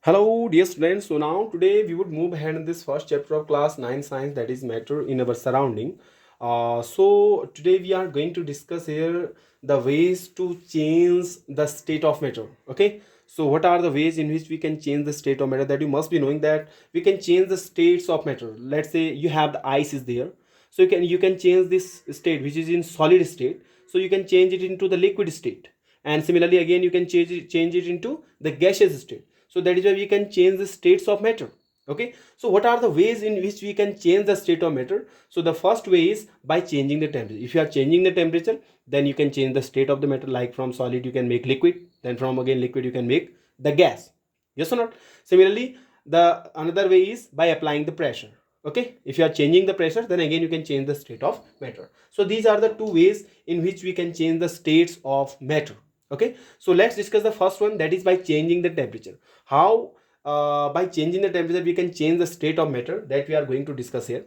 Hello dear students, so now today we would move ahead in this first chapter of class 9 science, that is matter in our surrounding. So today we are going to discuss here the ways to change the state of matter. Okay, so what are the ways in which we can change the state of matter? That you must be knowing that we can change the states of matter. Let's say you have the ice is there, so you can change this state which is in solid state, so you can change it into the liquid state, and similarly again you can change it into the gaseous state. So that is why we can change the states of matter. Okay, so what are the ways in which we can change the state of matter? So the first way is by changing the temperature. If you are changing the temperature, then you can change the state of the matter. Like from solid you can make liquid, then from again liquid you can make the gas. Yes or not? Similarly, the another way is by applying the pressure. Okay, if you are changing the pressure, then again you can change the state of matter. So these are the two ways in which we can change the states of matter. Okay, so let's discuss the first one, that is by changing the temperature. How by changing the temperature we can change the state of matter, that we are going to discuss here.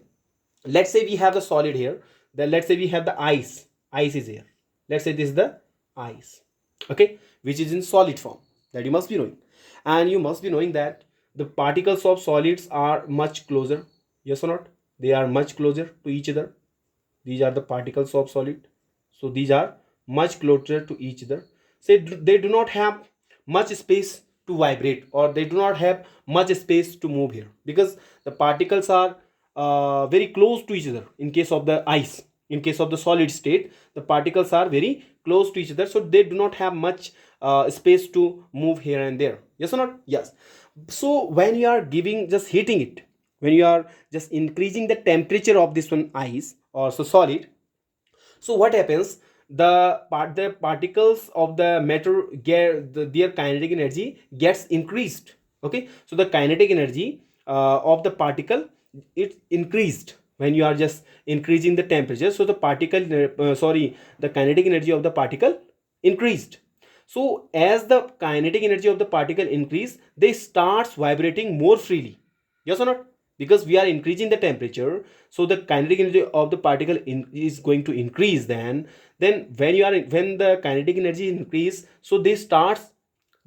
Let's say we have the solid here, then let's say we have the ice is here. Let's say this is the ice, okay, which is in solid form, that you must be knowing. And you must be knowing that the particles of solids are much closer. Yes or not? They are much closer to each other. These are the particles of solid, so these are much closer to each other. Say they do not have much space to vibrate, or they do not have much space to move here, because the particles are very close to each other. In case of the ice, in case of the solid state, the particles are very close to each other, so they do not have much space to move here and there. Yes or not? Yes. So when you are giving, just heating it, when you are just increasing the temperature of this one ice or so solid, so what happens, the particles of the matter get their kinetic energy gets increased. Okay, so the kinetic energy of the particle, it's increased when you are just increasing the temperature. So the particle the kinetic energy of the particle increased. So as the kinetic energy of the particle increase, they starts vibrating more freely. Yes or not? Because we are increasing the temperature, so the kinetic energy of the particle is going to increase. Then when the kinetic energy increase, so they starts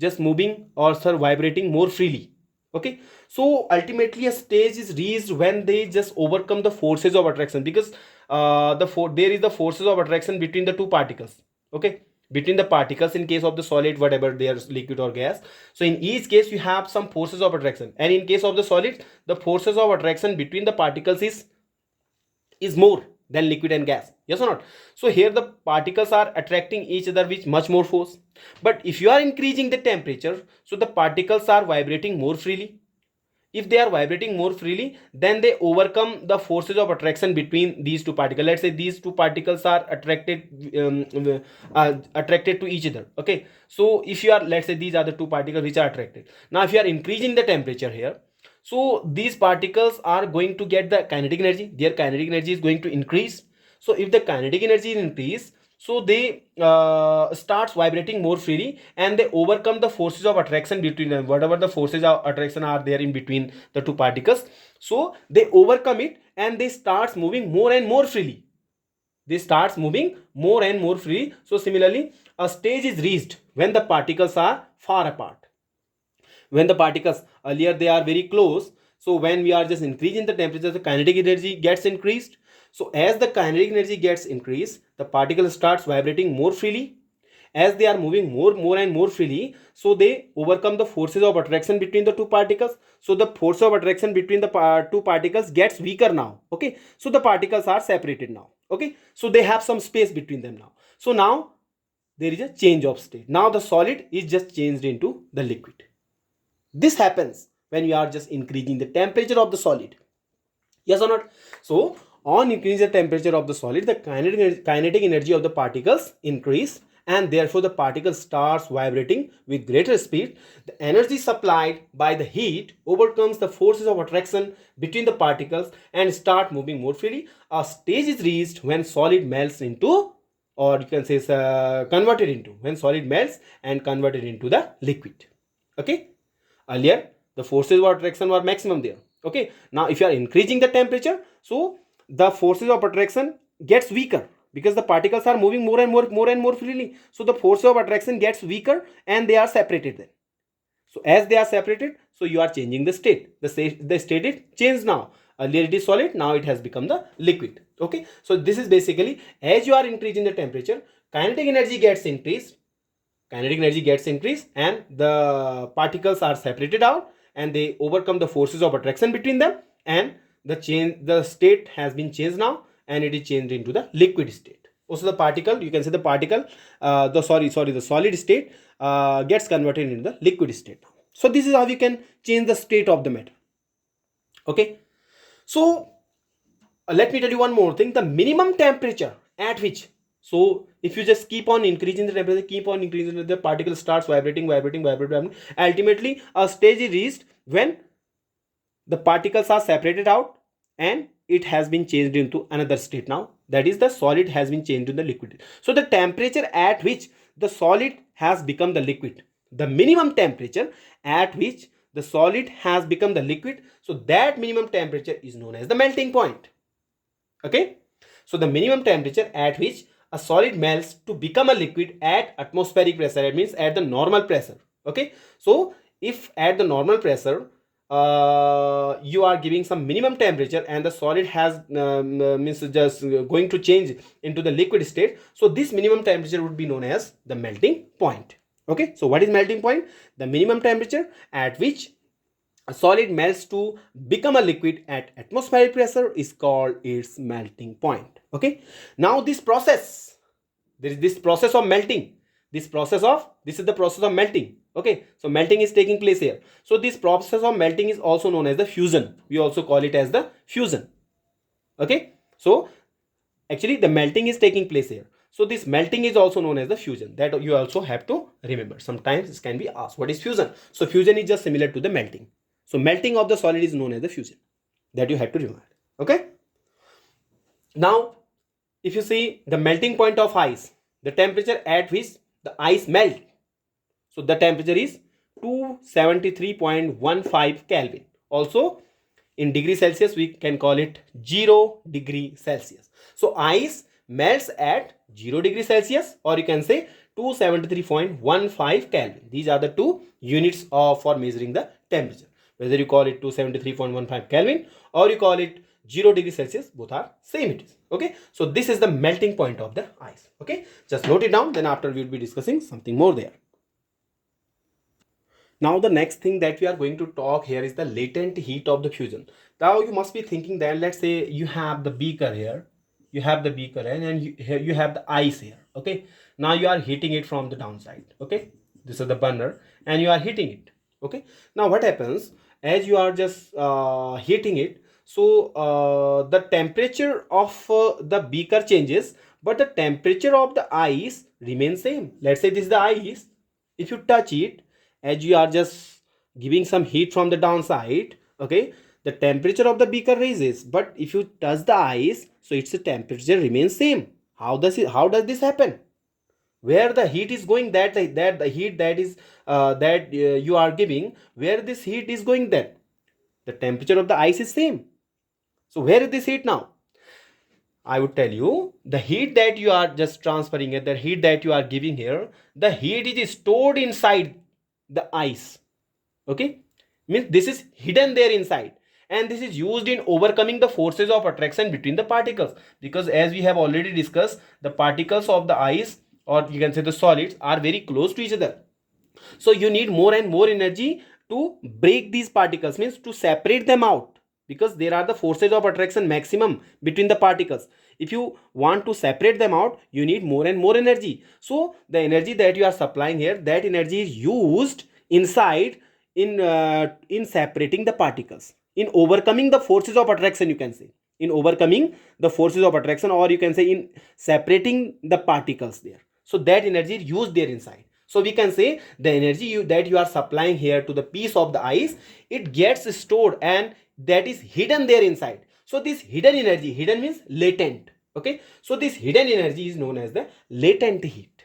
just moving or vibrating more freely. Okay, so ultimately a stage is reached when they just overcome the forces of attraction, because there is the forces of attraction between the two particles. Okay, between the particles in case of the solid, whatever they are, liquid or gas. So in each case you have some forces of attraction, and in case of the solid, the forces of attraction between the particles is more than liquid and gas. Yes or not? So here the particles are attracting each other with much more force. But if you are increasing the temperature, so the particles are vibrating more freely. If they are vibrating more freely, then they overcome the forces of attraction between these two particles. Let's say these two particles are attracted to each other. Okay, so if you are, let's say these are the two particles which are attracted. Now if you are increasing the temperature here, so these particles are going to get the kinetic energy, their kinetic energy is going to increase. So if the kinetic energy increase, so they starts vibrating more freely, and they overcome the forces of attraction between them, whatever the forces of attraction are there in between the two particles. So they overcome it, and they starts moving more and more freely. They starts moving more and more freely. So similarly, a stage is reached when the particles are far apart. When the particles earlier they are very close, so when we are just increasing the temperature, the kinetic energy gets increased. So as the kinetic energy gets increased, the particle starts vibrating more freely. As they are moving more and more freely, so they overcome the forces of attraction between the two particles. So the force of attraction between the two particles gets weaker now. Okay, so the particles are separated now. Okay, so they have some space between them now. So now there is a change of state. Now the solid is just changed into the liquid. This happens when you are just increasing the temperature of the solid. Yes or not? So on increasing the temperature of the solid, the kinetic energy of the particles increase, and therefore the particle starts vibrating with greater speed. The energy supplied by the heat overcomes the forces of attraction between the particles and start moving more freely. A stage is reached when solid melts into, or you can say converted into, when solid melts and converted into the liquid. Okay, earlier the forces of attraction were maximum there. Okay, now if you are increasing the temperature, so the forces of attraction gets weaker, because the particles are moving more and more freely. So the force of attraction gets weaker, and they are separated then. So as they are separated, so you are changing the state. The state is changed now. Earlier it is solid, now it has become the liquid. Okay, so this is basically, as you are increasing the temperature, kinetic energy gets increased. Kinetic energy gets increased and the particles are separated out and they overcome the forces of attraction between them, and the state has been changed now and it is changed into the liquid state. Also the particle, you can say the particle, the solid state gets converted into the liquid state. So this is how you can change the state of the matter. Okay, so let me tell you one more thing. The minimum temperature at which, so if you just keep on increasing the temperature, keep on increasing, the particle starts vibrating. Ultimately a stage is reached when the particles are separated out and it has been changed into another state. Now that is, the solid has been changed to the liquid. So the temperature at which the solid has become the liquid, the minimum temperature at which the solid has become the liquid, so that minimum temperature is known as the melting point. Okay, so the minimum temperature at which a solid melts to become a liquid at atmospheric pressure, it means at the normal pressure. Okay, so if at the normal pressure you are giving some minimum temperature and the solid has means just going to change into the liquid state, so this minimum temperature would be known as the melting point. Okay, so what is melting point? The minimum temperature at which a solid melts to become a liquid at atmospheric pressure is called its melting point. Okay, now this process, there is this process of melting, this is the process of melting. Okay, so melting is taking place here. So this process of melting is also known as the fusion. We also call it as the fusion. Okay, so actually the melting is taking place here, so this melting is also known as the fusion. That you also have to remember. Sometimes this can be asked, what is fusion? So fusion is just similar to the melting. So melting of the solid is known as the fusion. That you have to remember. Okay, now if you see the melting point of ice, the temperature at which the ice melt, so the temperature is 273.15 Kelvin. Also in degree Celsius we can call it 0 degree Celsius. So ice melts at 0 degree Celsius, or you can say 273.15 Kelvin. These are the two units for measuring the temperature. Whether you call it 273.15 Kelvin or you call it 0 degree Celsius, both are same it is. Okay, so this is the melting point of the ice. Okay, just note it down, then after we will be discussing something more there. Now the next thing that we are going to talk here is the latent heat of the fusion. Now you must be thinking that, let's say you have the beaker here, and here you have the ice here. Okay, now you are heating it from the downside. Okay, this is the burner and you are heating it. Okay, now what happens, as you are just heating it, so the temperature of the beaker changes, but the temperature of the ice remains same. Let's say this is the ice. If you touch it, as you are just giving some heat from the downside, okay, the temperature of the beaker raises, but if you touch the ice, so its temperature remains same. How does this happen? Where the heat is going, that the heat that is you are giving, where this heat is going, then the temperature of the ice is same. So where is this heat now? I would tell you, the heat that you are just transferring it, the heat that you are giving here, the heat is stored inside the ice. Okay, means this is hidden there inside, and this is used in overcoming the forces of attraction between the particles, because as we have already discussed, the particles of the ice, or you can say the solids, are very close to each other. So you need more and more energy to break these particles, means to separate them out, because there are the forces of attraction maximum between the particles. If you want to separate them out, you need more and more energy. So the energy that you are supplying here, that energy is used inside in separating the particles, in overcoming the forces of attraction, you can say, in overcoming the forces of attraction, or you can say in separating the particles there. So that energy is used there inside. So we can say the energy that you are supplying here to the piece of the ice, it gets stored and that is hidden there inside. So this hidden energy, hidden means latent. Okay, so this hidden energy is known as the latent heat.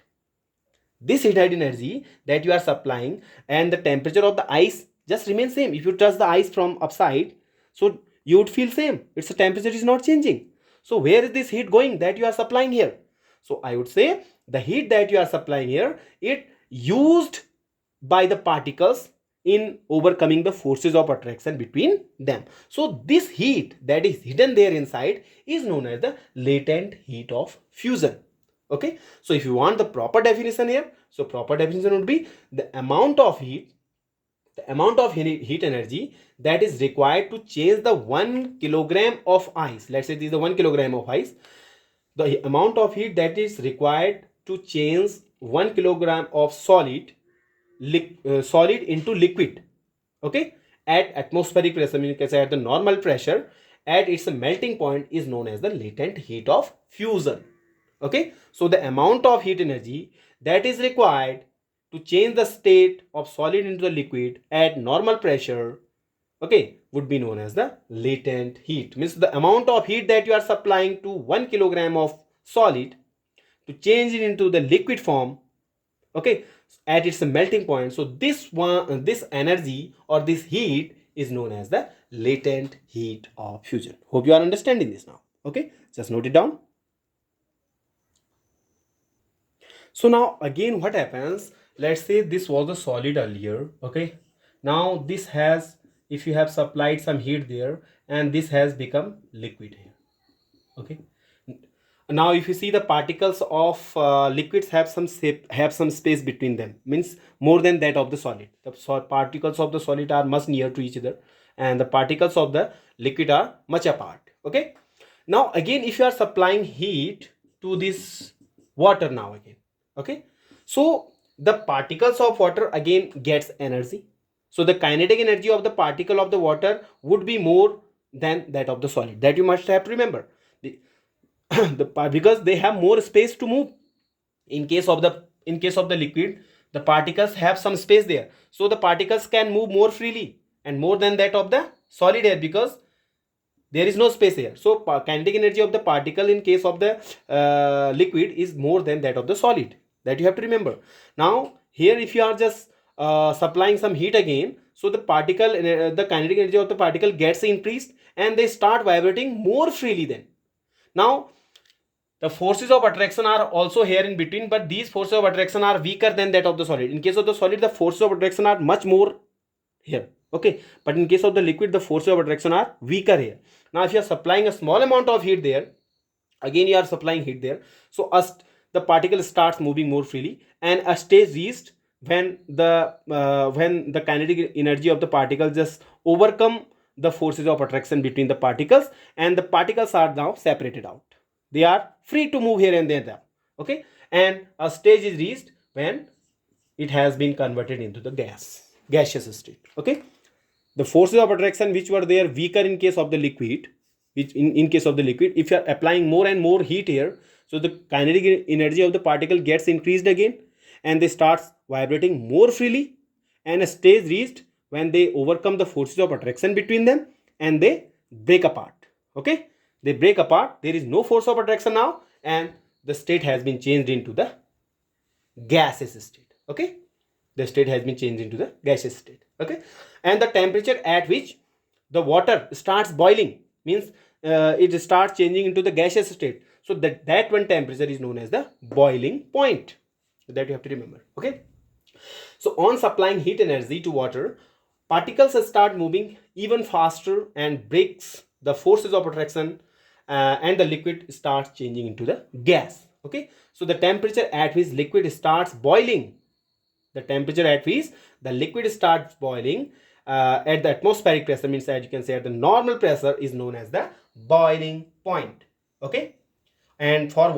This hidden energy that you are supplying, and the temperature of the ice just remains same. If you touch the ice from upside, so you would feel same, its temperature is not changing. So where is this heat going that you are supplying here? So I would say the heat that you are supplying here, it used by the particles in overcoming the forces of attraction between them. So this heat that is hidden there inside is known as the latent heat of fusion. Okay, so if you want the proper definition here, so proper definition would be the amount of heat energy that is required to change the 1 kilogram of ice. Let's say this is the 1 kilogram of ice. The amount of heat that is required to change 1 kilogram of solid into liquid, okay, at atmospheric pressure, meaning at the normal pressure, at its melting point, is known as the latent heat of fusion. Okay, so the amount of heat energy that is required to change the state of solid into the liquid at normal pressure, okay, would be known as the latent heat. Means the amount of heat that you are supplying to 1 kilogram of solid to change it into the liquid form, okay, at its melting point. So this energy or this heat is known as the latent heat of fusion. Hope you are understanding this now. Okay, just note it down. So now again what happens, let's say this was a solid earlier, okay, now this has, if you have supplied some heat there, and this has become liquid here, okay. Now if you see the particles of liquids have some space between them, means more than that of the solid. The particles of the solid are much near to each other, and the particles of the liquid are much apart, okay. Now again if you are supplying heat to this water now again, okay, so the particles of water again gets energy. So the kinetic energy of the particle of the water would be more than that of the solid. That you must have to remember. Because they have more space to move. In case of the liquid, the particles have some space there, so the particles can move more freely and more than that of the solid air, because there is no space here. So kinetic energy of the particle in case of the liquid is more than that of the solid. That you have to remember. Now here if you are just supplying some heat again, so the kinetic energy of the particle gets increased and they start vibrating more freely then. Now the forces of attraction are also here in between, but these forces of attraction are weaker than that of the solid. In case of the solid, the forces of attraction are much more here, okay, but in case of the liquid, the forces of attraction are weaker here. Now if you are supplying a small amount of heat there, again you are supplying heat there, so the particle starts moving more freely, and a stage reached when the kinetic energy of the particle just overcome the forces of attraction between the particles, and the particles are now separated out. They are free to move here and there, okay, and a stage is reached when it has been converted into the gaseous state, okay. The forces of attraction which were there weaker in case of the liquid, which in case of the liquid, if you are applying more and more heat here, so the kinetic energy of the particle gets increased again, and they start vibrating more freely, and a stage reached when they overcome the forces of attraction between them and they break apart, okay. They break apart, there is no force of attraction now, and the state has been changed into the gaseous state, okay. The state has been changed into the gaseous state, okay. And the temperature at which the water starts boiling means it starts changing into the gaseous state, so that one temperature is known as the boiling point. That you have to remember, okay. So on supplying heat energy to water, particles start moving even faster and breaks the forces of attraction, and the liquid starts changing into the gas, okay. So the temperature at which liquid starts boiling, the temperature at which the liquid starts boiling at the atmospheric pressure, means as you can say at the normal pressure, is known as the boiling point, okay. And for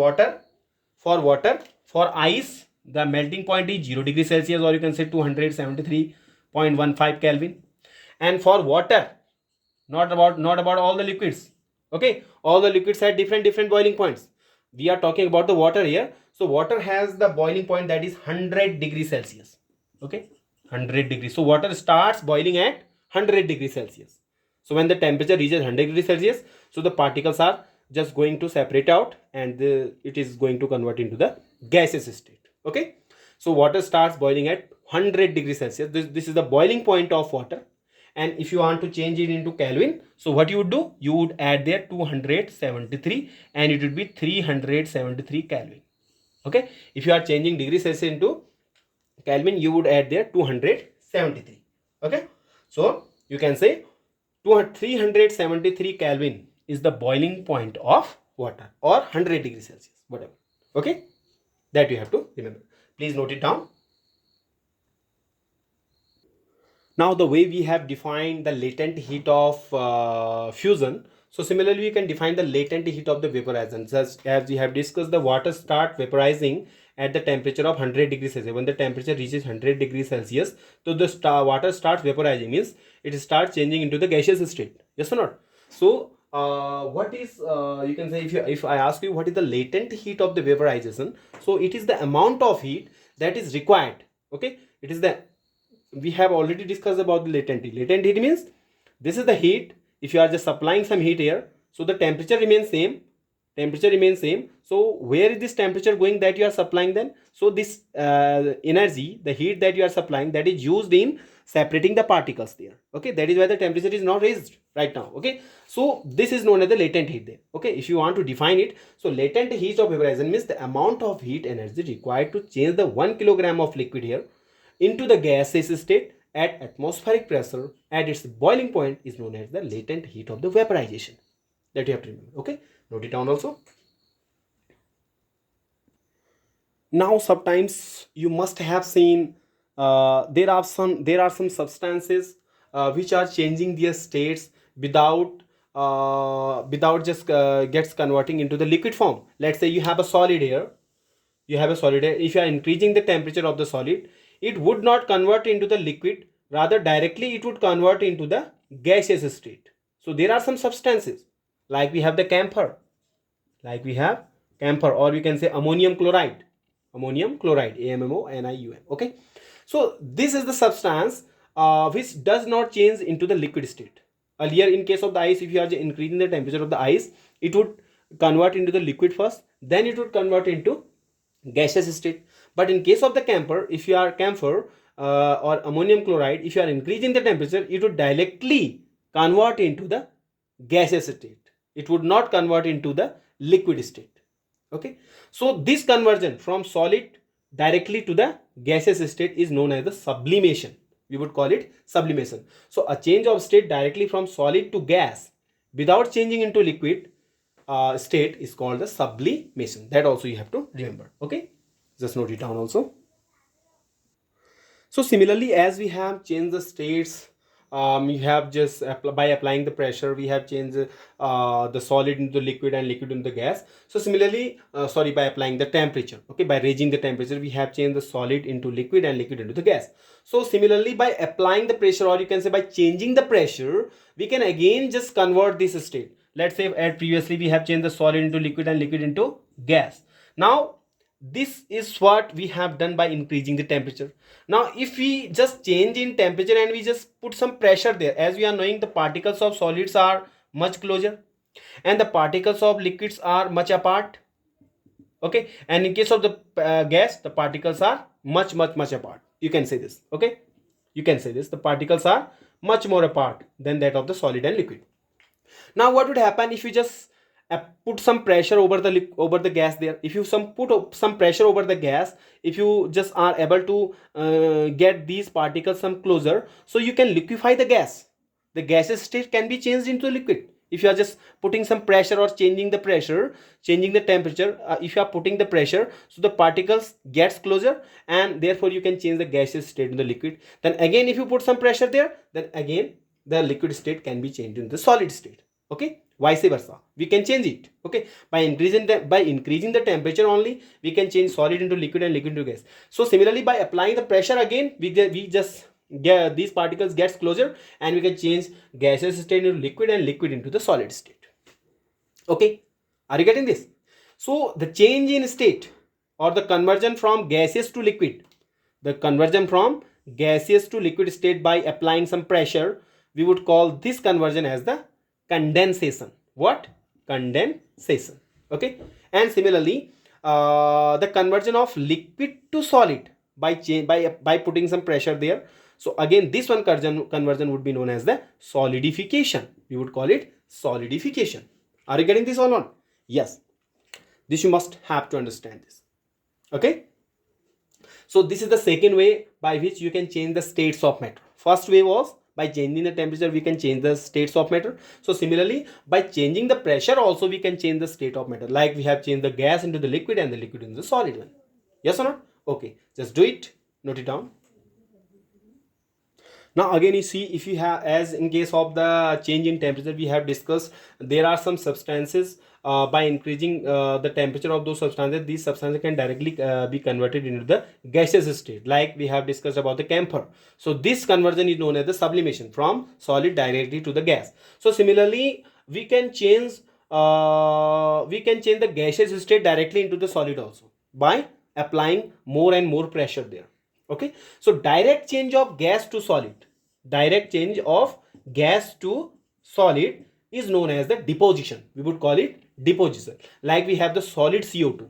ice, the melting point is 0 degree Celsius, or you can say 273.15 Kelvin. And for water, not about all the liquids, okay, all the liquids had different boiling points. We are talking about the water here. So water has the boiling point that is 100 degrees Celsius, okay, 100 degrees. So water starts boiling at 100 degrees Celsius. So when the temperature reaches 100 degrees Celsius, so the particles are just going to separate out, and it is going to convert into the gaseous state, okay. So water starts boiling at 100 degrees Celsius. This is the boiling point of water. And if you want to change it into Kelvin, so what you would do, you would add there 273, and it would be 373 Kelvin, okay. If you are changing degrees Celsius into Kelvin, you would add there 273, Okay, so you can say 373 Kelvin is the boiling point of water, or 100 degrees Celsius, whatever. Okay, that you have to remember. Please note it down. Now the way we have defined the latent heat of fusion, so similarly we can define the latent heat of the vaporization. As we have discussed, the water start vaporizing at the temperature of 100 degrees Celsius. When the temperature reaches 100 degrees Celsius, so the water starts vaporizing, means it starts changing into the gaseous state. Yes or not? So what is you can say, if I ask you what is the latent heat of the vaporization, so it is the amount of heat that is required. Okay, it is the, we have already discussed about the latent heat. Latent heat means this is the heat. If you are just supplying some heat here, so the temperature remains same. Temperature remains same. So where is this temperature going that you are supplying then? So this energy, the heat that you are supplying, that is used in separating the particles there. Okay, that is why the temperature is not raised right now. Okay, so this is known as the latent heat there. Okay, if you want to define it, so latent heat of vaporization means the amount of heat energy required to change the 1 kilogram of liquid here into the gaseous state at atmospheric pressure at its boiling point is known as the latent heat of the vaporization. That you have to remember. Okay, note it down also. Now sometimes you must have seen there are some substances which are changing their states without just gets converting into the liquid form. Let's say you have a solid here. If you are increasing the temperature of the solid, it would not convert into the liquid, rather directly it would convert into the gaseous state. So there are some substances, like we have the camphor, or we can say ammonium chloride, AMMONIUM. Okay, so this is the substance which does not change into the liquid state. Earlier, in case of the ice, if you are increasing the temperature of the ice, it would convert into the liquid first, then it would convert into gaseous state. But in case of the camphor or ammonium chloride, if you are increasing the temperature, it would directly convert into the gaseous state. It would not convert into the liquid state. Okay, so this conversion from solid directly to the gaseous state is known as the sublimation. We would call it sublimation. So a change of state directly from solid to gas without changing into liquid state is called the sublimation. That also you have to remember. Okay, just note it down also. So similarly, as we have changed the states, you have just by applying the pressure, we have changed the solid into the liquid and liquid into the gas. So similarly, by applying the temperature, okay, by raising the temperature, we have changed the solid into liquid and liquid into the gas. So similarly, by applying the pressure, or you can say by changing the pressure, we can again just convert this state. Let's say as previously we have changed the solid into liquid and liquid into gas. Now this is what we have done by increasing the temperature. Now if we just change in temperature and we just put some pressure there, as we are knowing, the particles of solids are much closer and the particles of liquids are much apart. Okay, and in case of the gas, the particles are much apart. You can say this. Okay, you can say this, the particles are much more apart than that of the solid and liquid. Now what would happen if you just put some pressure over the gas there? If you put some pressure over the gas, if you just are able to get these particles some closer, so you can liquefy the gas. The gaseous state can be changed into liquid if you are just putting some pressure or changing the pressure, changing the temperature. If you are putting the pressure, so the particles gets closer and therefore you can change the gaseous state in the liquid. Then again, if you put some pressure there, then again the liquid state can be changed into the solid state. Okay, vice versa, we can change it. Okay, by increasing the temperature only, we can change solid into liquid and liquid into gas. So similarly, by applying the pressure again, we just get these particles gets closer and we can change gaseous state into liquid and liquid into the solid state. Okay, are you getting this? So the change in state, or the conversion from gaseous to liquid, state by applying some pressure, we would call this conversion as the condensation. What? Condensation. Okay, and similarly the conversion of liquid to solid by putting some pressure there, so again this one conversion would be known as the solidification. We would call it solidification. Are you getting this or not? Yes, this you must have to understand this. Okay, so this is the second way by which you can change the states of matter. First way was by changing the temperature we can change the states of matter. So similarly, by changing the pressure also we can change the state of matter, like we have changed the gas into the liquid and the liquid into the solid one. Yes or not? Okay, just do it, note it down. Now again, you see, if you have, as in case of the change in temperature we have discussed, there are some substances, by increasing the temperature of those substances, these substances can directly be converted into the gaseous state, like we have discussed about the camphor. So this conversion is known as the sublimation, from solid directly to the gas. So similarly, we can change the gaseous state directly into the solid also by applying more and more pressure there. Okay, so direct change of gas to solid, direct change of gas to solid is known as the deposition. We would call it deposition. Like we have the solid CO2,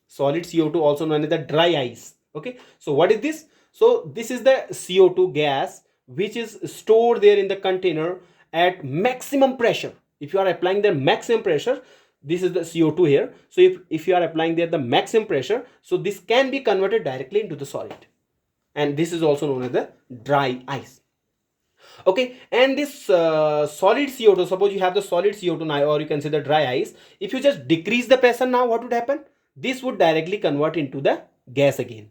solid CO2 also known as the dry ice. Okay, so what is this? So this is the CO2 gas which is stored there in the container at maximum pressure. If you are applying the maximum pressure, this is the CO2 here. So if you are applying there the maximum pressure, so this can be converted directly into the solid, and this is also known as the dry ice. Okay, and this solid CO2, suppose you have the solid CO2 now, or you can say the dry ice, if you just decrease the pressure now, what would happen? This would directly convert into the gas again.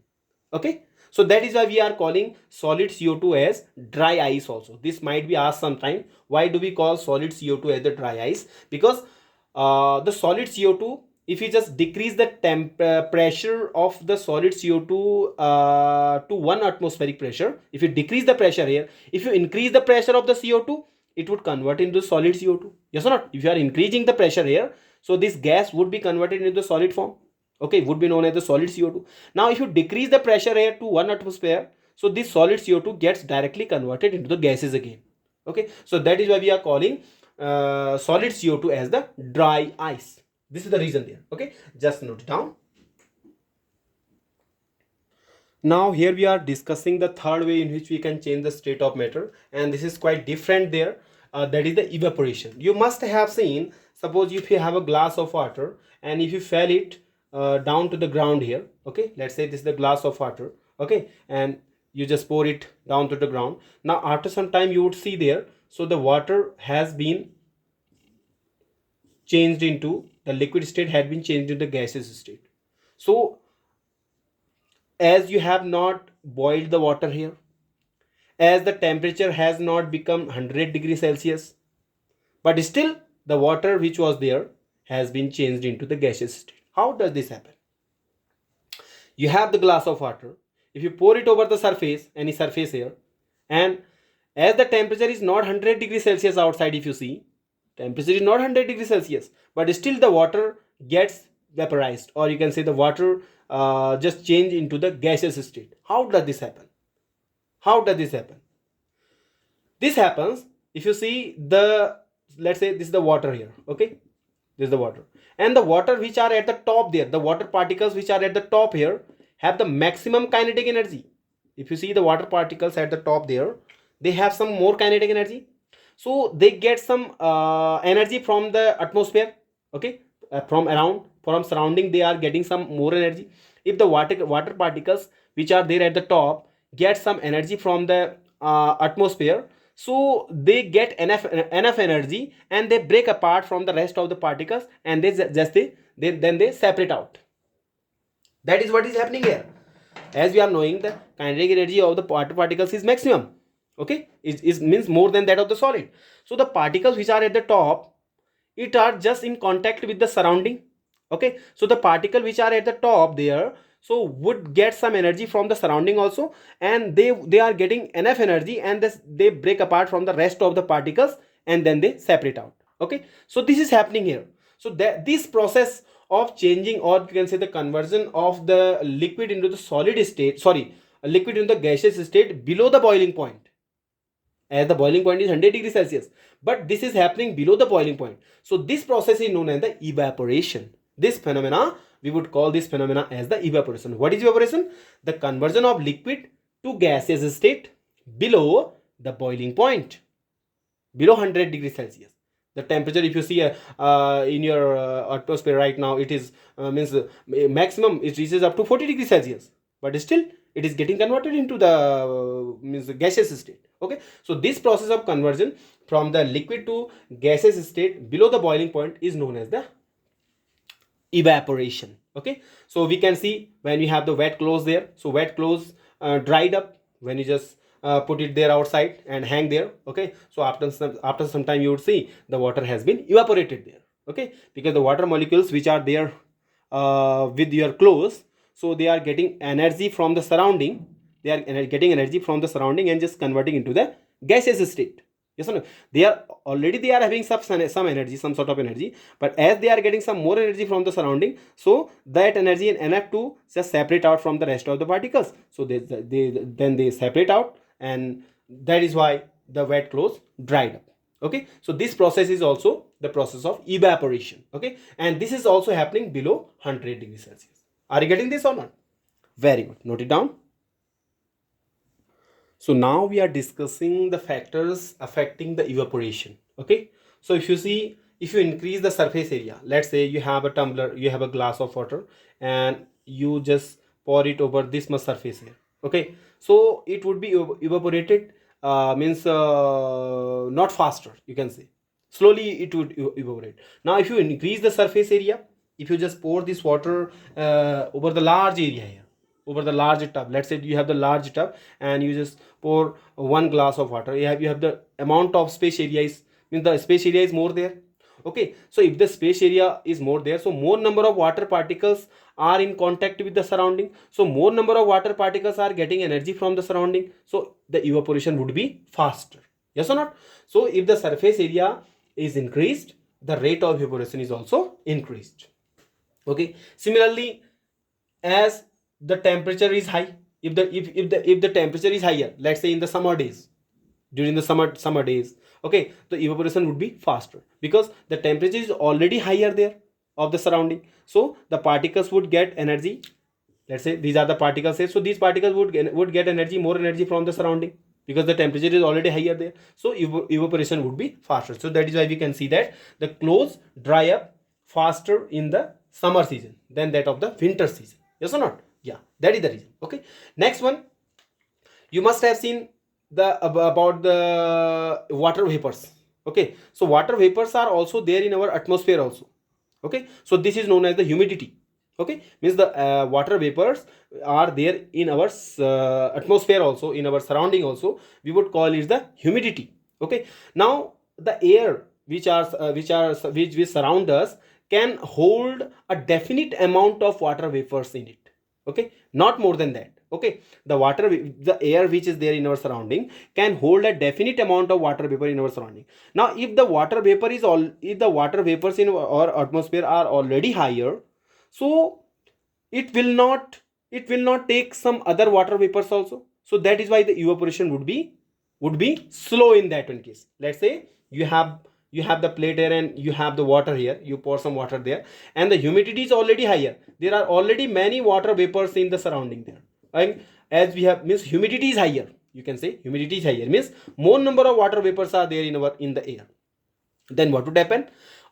Okay, so that is why we are calling solid CO2 as dry ice also. This might be asked sometime, why do we call solid CO2 as the dry ice? Because the solid CO2, if you just decrease the pressure of the solid CO2 to 1 atmospheric pressure, if you decrease the pressure here, if you increase the pressure of the CO2, it would convert into solid CO2. Yes or not? If you are increasing the pressure here, so this gas would be converted into the solid form. Okay, would be known as the solid CO2. Now if you decrease the pressure here to 1 atmosphere, so this solid CO2 gets directly converted into the gases again. Okay, so that is why we are calling solid CO2 as the dry ice. This is the reason there. Okay, just note it down. Now here we are discussing the third way in which we can change the state of matter, and this is quite different there. That is the evaporation. You must have seen, suppose if you have a glass of water and if you fell it down to the ground here. Okay, let's say this is the glass of water. Okay, and you just pour it down to the ground. Now after some time you would see there, so the water has been changed into the liquid state, had been changed into the gaseous state. So as you have not boiled the water here, as the temperature has not become 100 degrees Celsius, but still the water which was there has been changed into the gaseous state. How does this happen? You have the glass of water, if you pour it over the surface, any surface here, and as the temperature is not 100 degrees Celsius outside, if you see, temperature is not 100 degrees Celsius, but still the water gets vaporized, or you can say the water just change into the gaseous state. How does this happen? How does this happen? This happens if you see the, let's say this is the water here. Okay, this is the water, and the water which are at the top there, the water particles which are at the top here have the maximum kinetic energy. If you see the water particles at the top there, they have some more kinetic energy. So they get some energy from the atmosphere. Okay, from around, from surrounding, they are getting some more energy. If the water particles which are there at the top get some energy from the atmosphere, so they get enough energy and they break apart from the rest of the particles, and then they separate out. That is what is happening here. As we are knowing, the kinetic energy of the water particles is maximum. Okay, it means more than that of the solid. So the particles which are at the top, it are just in contact with the surrounding. Okay, so the particle which are at the top there, so would get some energy from the surrounding also, and they are getting enough energy, and they break apart from the rest of the particles, and then they separate out. Okay, so this is happening here. So that this process of changing, or you can say the conversion of the liquid into the solid state, sorry, liquid into the gaseous state below the boiling point, as the boiling point is 100 degrees Celsius, but this is happening below the boiling point. So this process is known as the evaporation. This phenomena, we would call this phenomena as the evaporation. What is evaporation? The conversion of liquid to gaseous state below the boiling point, below 100 degrees Celsius. The temperature, if you see in your atmosphere right now, it is means maximum it reaches up to 40 degrees Celsius, but still it is getting converted into the means gaseous state. Okay, so this process of conversion from the liquid to gaseous state below the boiling point is known as the evaporation. Okay, so we can see when we have the wet clothes there, so wet clothes dried up when you just put it there outside and hang there. Okay, so after some time you would see the water has been evaporated there. Okay, because the water molecules which are there with your clothes, so they are getting energy from the surrounding, they are getting energy from the surrounding and just converting into the gaseous state. Yes or no? They are having some energy, some sort of energy, but as they are getting some more energy from the surrounding, so that energy is enough to just separate out from the rest of the particles. So they separate out, and that is why the wet clothes dried up. Okay, so this process is also the process of evaporation. Okay, and this is also happening below 100 degrees Celsius. Are you getting this or not? Very good, note it down. So now we are discussing the factors affecting the evaporation. Okay, so if you see, if you increase the surface area, let's say you have a tumbler, you have a glass of water, and you just pour it over this much surface area. Okay, so it would be evaporated, means not faster, you can say slowly it would evaporate. Now if you increase the surface area, if you just pour this water over the large area here, over the large tub, let's say you have the large tub and you just pour one glass of water, you have the amount of space area is, means the space area is more there. Okay, so if the space area is more there, so more number of water particles are in contact with the surrounding, so more number of water particles are getting energy from the surrounding, so the evaporation would be faster. Yes or not? So if the surface area is increased, the rate of evaporation is also increased. Okay, similarly, as the temperature is high, if the temperature is higher, let's say in the summer days, during the summer days, okay, the evaporation would be faster because the temperature is already higher there of the surrounding, so the particles would get energy. Let's say these are the particles here, so these particles would get energy, more energy from the surrounding because the temperature is already higher there, so evaporation would be faster. So that is why we can see that the clothes dry up faster in the summer season than that of the winter season. Yes or not? Yeah, that is the reason. Okay, next one, you must have seen the about the water vapors. Okay, so water vapors are also there in our atmosphere also. Okay, so this is known as the humidity. Okay, means the water vapors are there in our atmosphere also, in our surrounding also, we would call it the humidity. Okay, now the air which surround us can hold a definite amount of water vapors in it. Okay, not more than that. Okay, the air which is there in our surrounding can hold a definite amount of water vapor in our surrounding. Now if the water vapors in our atmosphere are already higher, so it will not take some other water vapors also, so that is why the evaporation would be slow in that one case. Let's say you have the plate here and you have the water here, you pour some water there and the humidity is already higher, there are already many water vapors in the surrounding there, and as we have, means humidity is higher, you can say humidity is higher, means more number of water vapors are there in the air. Then what would happen?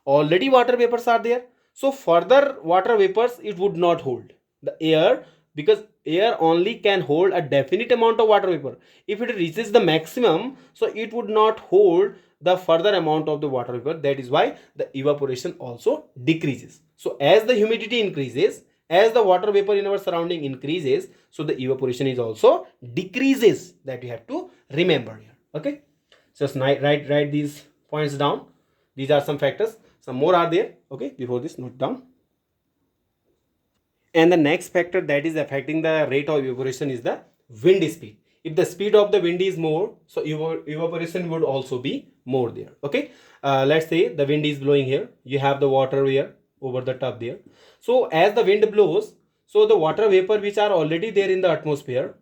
Already water vapors are there, so further water vapors it would not hold the air, because air only can hold a definite amount of water vapor. If it reaches the maximum, so it would not hold the further amount of the water vapor. That is why the evaporation also decreases. So as the humidity increases, as the water vapor in our surrounding increases, so the evaporation is also decreases. That you have to remember here. Okay, just write these points down. These are some factors, some more are there. Okay, before this, note down. And the next factor that is affecting the rate of evaporation is the wind speed. If the speed of the wind is more, so evaporation would also be more there. Okay, let's say the wind is blowing here, you have the water here over the tub there, so as the wind blows, so the water vapor which are already there in the atmosphere,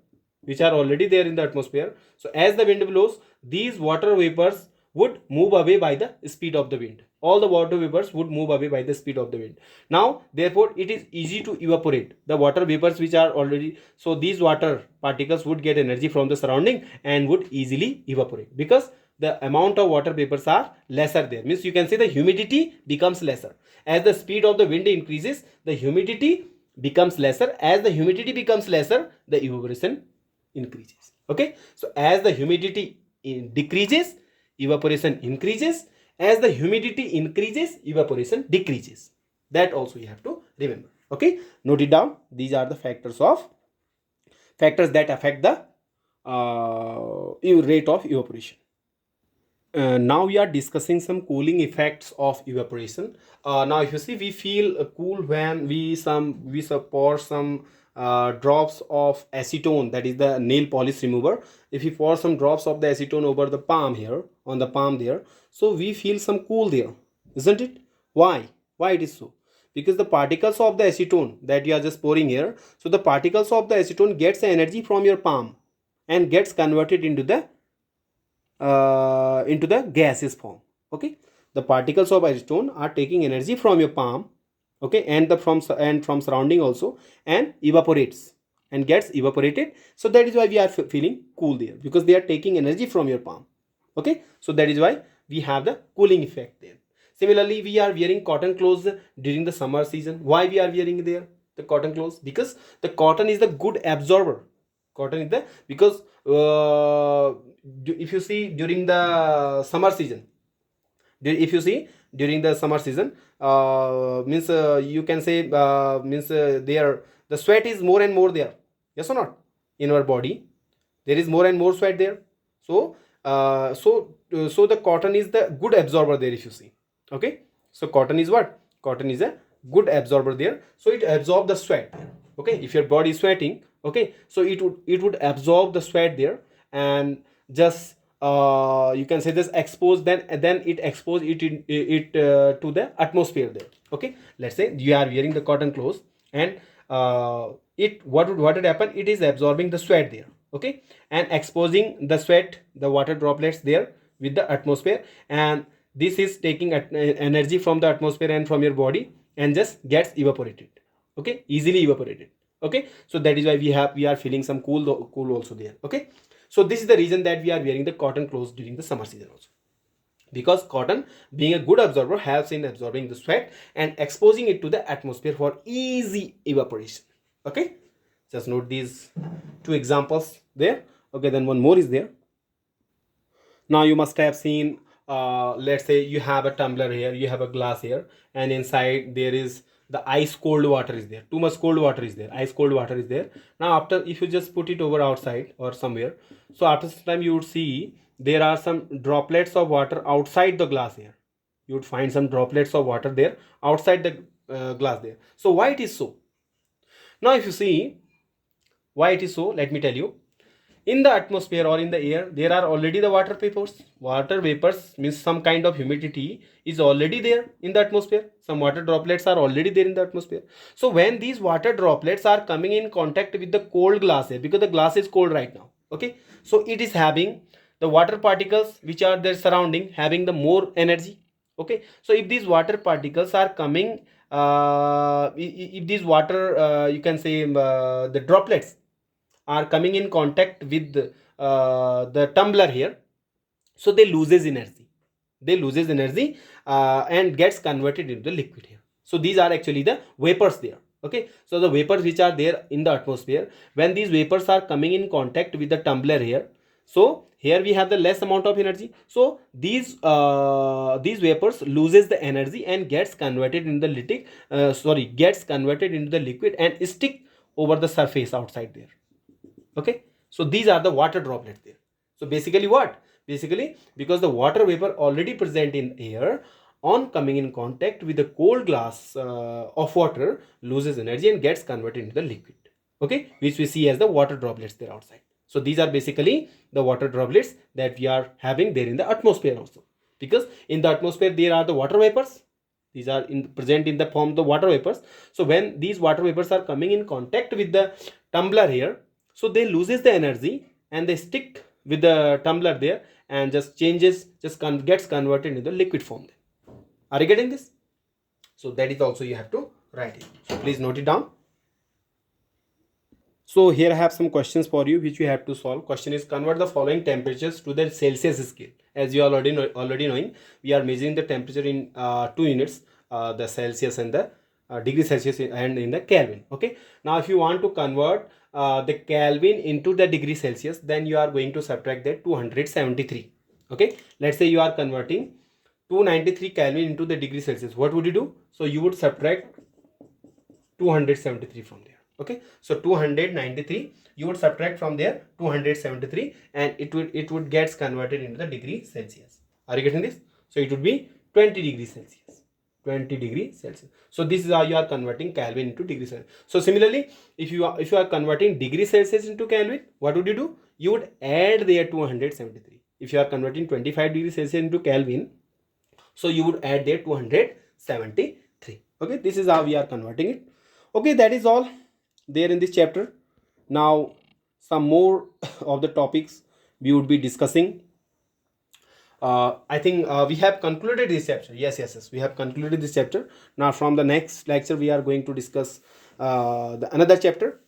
so as the wind blows, these water vapors would move away by the speed of the wind. All the water vapors would move away by the speed of the wind. Now therefore it is easy to evaporate the water vapors which are already, so these water particles would get energy from the surrounding and would easily evaporate because the amount of water vapors are lesser there. Means you can say the humidity becomes lesser. As the speed of the wind increases, the humidity becomes lesser. As the humidity becomes lesser, the evaporation increases. Okay, so as the humidity decreases, evaporation increases. As the humidity increases, evaporation decreases. That also you have to remember. Okay, note it down. These are the factors that affect the rate of evaporation. Now we are discussing some cooling effects of evaporation. Now if you see, we feel cool when we pour some drops of acetone, that is the nail polish remover. If we pour some drops of the acetone over the palm here, on the palm there, so we feel some cool there, isn't it? Why it is so? Because the particles of the acetone that you are just pouring here, so the particles of the acetone gets energy from your palm and gets converted into the gaseous form. Okay, the particles of acetone are taking energy from your palm, okay, and from surrounding also, and evaporates and gets evaporated. So that is why we are feeling cool there, because they are taking energy from your palm. Okay, so that is why we have the cooling effect there. Similarly, we are wearing cotton clothes during the summer season. Why we are wearing there the cotton clothes? Because the cotton is the good absorber. Cotton is the, because if you see during the summer season, if you see during the summer season, means you can say, means there the sweat is more and more there, yes or not, in our body there is more and more sweat there. So so the cotton is the good absorber there, if you see. Okay, so cotton is what? Cotton is a good absorber there, so it absorbs the sweat. Okay, if your body is sweating, okay, so it would absorb the sweat there, and just you can say this expose, then it expose it to the atmosphere there. Okay, let's say you are wearing the cotton clothes, and it what would happen, it is absorbing the sweat there, okay, and exposing the sweat, the water droplets there with the atmosphere, and this is taking energy from the atmosphere and from your body, and just gets evaporated. Okay, easily evaporated. Okay, so that is why we are feeling some cool also there. Okay, so this is the reason that we are wearing the cotton clothes during the summer season also, because cotton, being a good absorber, helps in absorbing the sweat and exposing it to the atmosphere for easy evaporation. Okay, just note these two examples there. Okay, then one more is there. Now you must have seen, let's say you have a tumbler here, you have a glass here, and inside there is the ice cold water is there, too much cold water is there, ice cold water is there. Now after, if you just put it over outside or somewhere, so after some time you would see there are some droplets of water outside the glass here. You would find some droplets of water there outside the glass there. So why it is so? Now if you see why it is so, let me tell you. In the atmosphere or in the air, there are already the water vapors. Water vapors means some kind of humidity is already there in the atmosphere. Some water droplets are already there in the atmosphere. So when these water droplets are coming in contact with the cold glass here, because the glass is cold right now, okay, so it is having the water particles which are there surrounding, having the more energy. Okay, so if these water particles are coming, if these water, you can say, the droplets are coming in contact with the tumbler here, so they loses energy and gets converted into the liquid here. So these are actually the vapors there. Okay, so the vapors which are there in the atmosphere, when these vapors are coming in contact with the tumbler here, so here we have the less amount of energy, so these vapors loses the energy and gets converted into the liquid and stick over the surface outside there. Okay, so these are the water droplets there. So basically what? Basically, because the water vapor already present in air, on coming in contact with the cold glass of water, loses energy and gets converted into the liquid. Okay, which we see as the water droplets there outside. So these are basically the water droplets that we are having there in the atmosphere also, because in the atmosphere there are the water vapors. These are present in the form of the water vapors. So when these water vapors are coming in contact with the tumbler here, so they loses the energy and they stick with the tumbler there, and just gets converted into the liquid form there. Are you getting this? So that is also you have to write it. So please note it down. So here I have some questions for you which you have to solve. Question is, convert the following temperatures to the Celsius scale. As you already knowing, we are measuring the temperature in 2 units, the Celsius and the degree Celsius and in the Kelvin. Okay, now if you want to convert the Kelvin into the degree Celsius, then you are going to subtract that 273. Okay, let's say you are converting 293 Kelvin into the degree Celsius. What would you do? So you would subtract 273 from there. Okay, so 293 you would subtract from there 273, and it would gets converted into the degree Celsius. Are you getting this? So it would be 20 degrees Celsius. 20 degrees Celsius. So this is how you are converting Kelvin into degree Celsius. So similarly, if you are converting degree Celsius into Kelvin, what would you do? You would add there 273. If you are converting 25 degrees Celsius into Kelvin, so you would add there 273. Okay, this is how we are converting it. Okay, that is all there in this chapter. Now some more of the topics we would be discussing. I think we have concluded this chapter. Yes, we have concluded this chapter. Now from the next lecture we are going to discuss another chapter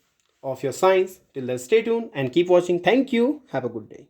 of your science. Till then, stay tuned and keep watching. Thank you. Have a good day.